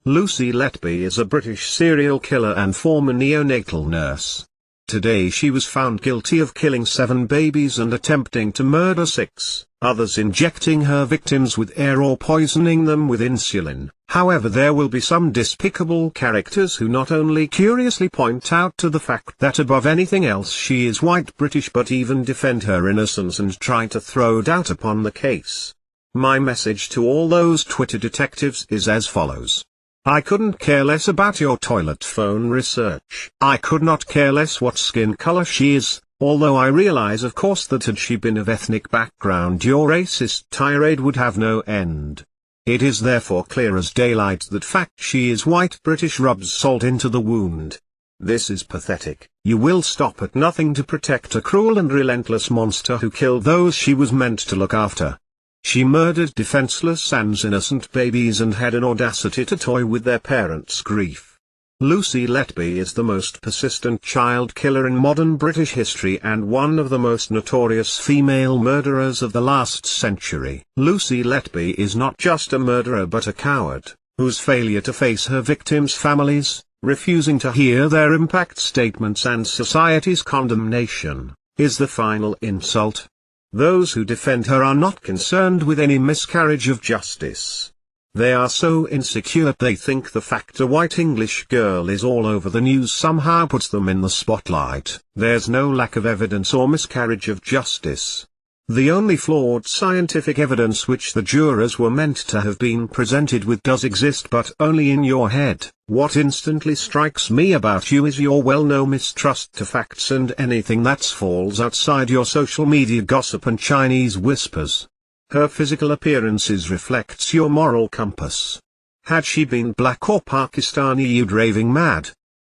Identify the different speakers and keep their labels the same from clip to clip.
Speaker 1: Lucy Letby is a British serial killer and former neonatal nurse. Today she was found guilty of killing 7 babies and attempting to murder 6 others, injecting her victims with air or poisoning them with insulin. However, there will be some despicable characters who not only curiously point out to the fact that above anything else she is white British, but even defend her innocence and try to throw doubt upon the case. My message to all those Twitter detectives is as follows. I couldn't care less about your toilet phone research. I could not care less what skin color she is, although I realize of course that had she been of ethnic background your racist tirade would have no end. It is therefore clear as daylight that fact she is white British rubs salt into the wound. This is pathetic. You will stop at nothing to protect a cruel and relentless monster who killed those she was meant to look after. She murdered defenseless and innocent babies and had an audacity to toy with their parents' grief. Lucy Letby is the most persistent child killer in modern British history and one of the most notorious female murderers of the last century. Lucy Letby is not just a murderer but a coward, whose failure to face her victims' families, refusing to hear their impact statements and society's condemnation, is the final insult. Those who defend her are not concerned with any miscarriage of justice. They are so insecure they think the fact a white English girl is all over the news somehow puts them in the spotlight. There's no lack of evidence or miscarriage of justice. The only flawed scientific evidence which the jurors were meant to have been presented with does exist, but only in your head. What instantly strikes me about you is your well-known mistrust to facts and anything that falls outside your social media gossip and Chinese whispers. Her physical appearances reflects your moral compass. Had she been black or Pakistani you'd raving mad.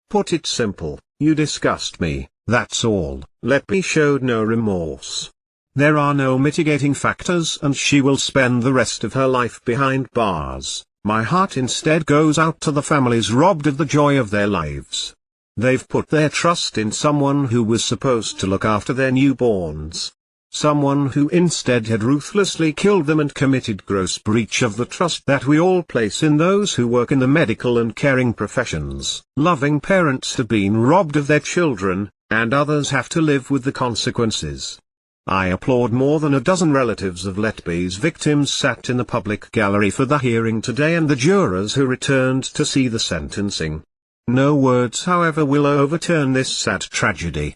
Speaker 1: Put it simple, you disgust me, that's all. Letby showed no remorse. There are no mitigating factors and she will spend the rest of her life behind bars. My heart instead goes out to the families robbed of the joy of their lives. They've put their trust in someone who was supposed to look after their newborns. Someone who instead had ruthlessly killed them and committed gross breach of the trust that we all place in those who work in the medical and caring professions. Loving parents have been robbed of their children, and others have to live with the consequences. I applaud more than a dozen relatives of Letby's victims sat in the public gallery for the hearing today and the jurors who returned to see the sentencing. No words however will overturn this sad tragedy.